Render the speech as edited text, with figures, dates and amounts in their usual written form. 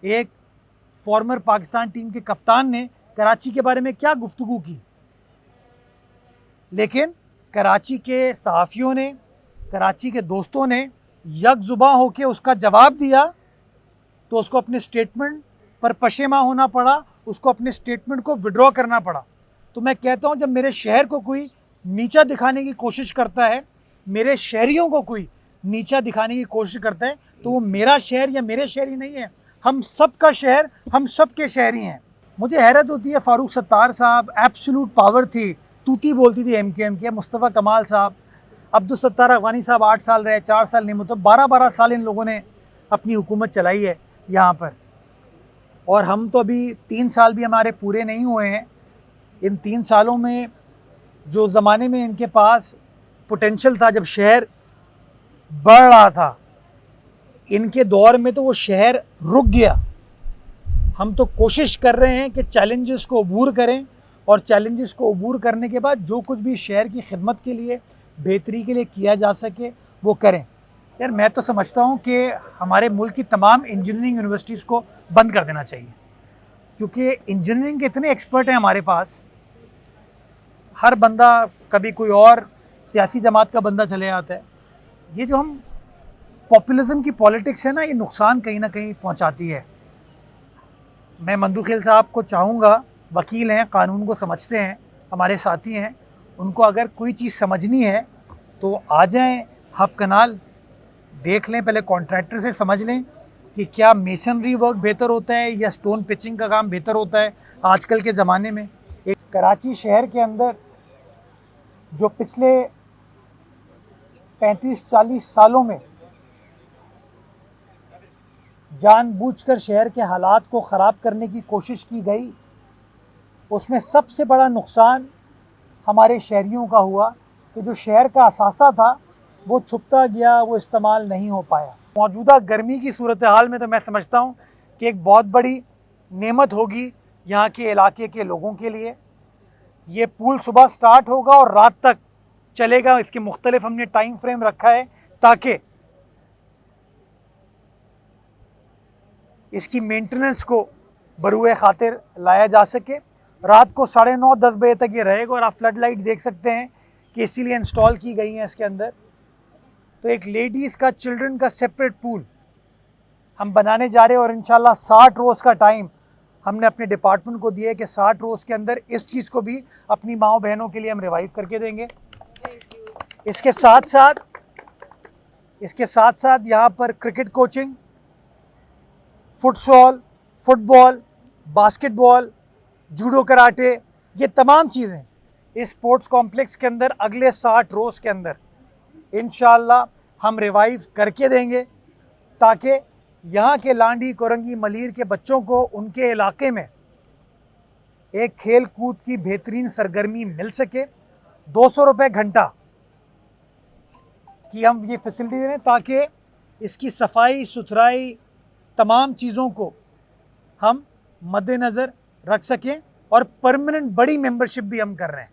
एक farmer Pakistan team के कप्तान ने कराची के बारे में क्या गुफ्तगू की, लेकिन कराची के सहाफ़ियों ने, कराची के दोस्तों ने यकजुबां होकर उसका जवाब दिया, तो उसको अपने स्टेटमेंट पर पशेमा होना पड़ा, उसको अपने स्टेटमेंट को विड्रॉ करना पड़ा। तो मैं कहता हूँ, जब मेरे शहर को कोई नीचा दिखाने की कोशिश करता है, मेरे शहरियों को कोई नीचा दिखाने की कोशिश करता है, तो वो मेरा शहर या मेरे शहरी नहीं है, हम सब का शहर, हम सब के शहरी हैं। मुझे हैरत होती है, फारूक सत्तार साहब एब्सोल्यूट पावर थी, तूती बोलती थी एमकेएम की। मुस्तफ़ा कमाल साहब, अब्दुल सत्तार अफगानी साहब 8 साल रहे, 4 साल नहीं, मतलब 12-12 साल इन लोगों ने अपनी हुकूमत चलाई है यहाँ पर। और हम तो अभी 3 साल भी हमारे पूरे नहीं हुए हैं। इन 3 सालों में जो ज़माने में इनके पास पोटेंशियल था, जब शहर बढ़ रहा था, इनके दौर में तो वो शहर रुक गया। हम तो कोशिश कर रहे हैं कि चैलेंजेस को अबूर करें, और चैलेंजेस को अबूर करने के बाद जो कुछ भी शहर की खिदमत के लिए, बेहतरी के लिए किया जा सके वो करें। यार मैं तो समझता हूँ कि हमारे मुल्क की तमाम इंजीनियरिंग यूनिवर्सिटीज़ को बंद कर देना चाहिए, क्योंकि इंजीनियरिंग के इतने एक्सपर्ट हैं हमारे पास। हर बंदा, कभी कोई और सियासी जमात का बंदा चले आता है। ये जो हम पॉपुलिज्म की पॉलिटिक्स है ना, ये नुकसान कहीं ना कहीं पहुंचाती है। मैं मंदू खेल साहब को चाहूँगा, वकील हैं, कानून को समझते हैं, हमारे साथी हैं, उनको अगर कोई चीज़ समझनी है तो आ जाएं हब कनाल, देख लें, पहले कॉन्ट्रैक्टर से समझ लें कि क्या मेसनरी वर्क बेहतर होता है या स्टोन पिचिंग का काम बेहतर होता है आजकल के ज़माने में। एक कराची शहर के अंदर जो पिछले 35-40 सालों में जानबूझकर शहर के हालात को ख़राब करने की कोशिश की गई, उसमें सबसे बड़ा नुकसान हमारे शहरियों का हुआ कि जो शहर का असासा था वो छुपता गया, वो इस्तेमाल नहीं हो पाया। मौजूदा गर्मी की सूरत हाल में तो मैं समझता हूँ कि एक बहुत बड़ी नेमत होगी यहाँ के इलाके के लोगों के लिए। ये पूल सुबह स्टार्ट होगा और रात तक चलेगा। इसके मुख्तलिफ हमने टाइम फ्रेम रखा है ताकि इसकी मेंटेनेंस को बरूए खातिर लाया जा सके। रात को 9:30-10 बजे तक ये रहेगा, और आप फ्लड लाइट देख सकते हैं कि इसीलिए इंस्टॉल की गई हैं इसके अंदर। तो एक लेडीज़ का, चिल्ड्रन का सेपरेट पूल हम बनाने जा रहे हैं, और इंशाल्लाह 60 रोज़ का टाइम हमने अपने डिपार्टमेंट को दिया है कि 60 रोज़ के अंदर इस चीज़ को भी अपनी माओ बहनों के लिए हम रिवाइव करके देंगे। इसके साथ साथ यहाँ पर cricket coaching, futsal, football, basketball, judo karate, ये तमाम चीज़ें इस स्पोर्ट्स कॉम्प्लेक्स के अंदर अगले 60 रोज़ के अंदर इंशाअल्लाह हम रिवाइव करके देंगे, ताकि यहाँ के लांडी, कोरंगी, मलीर के बच्चों को उनके इलाके में एक खेल कूद की बेहतरीन सरगर्मी मिल सके। 200 रुपये घंटा की हम ये फैसिलिटी दे रहे हैं, ताकि इसकी सफाई सुथराई, तमाम चीज़ों को हम मद्देनज़र रख सकें, और परमानेंट बड़ी मेंबरशिप भी हम कर रहे हैं।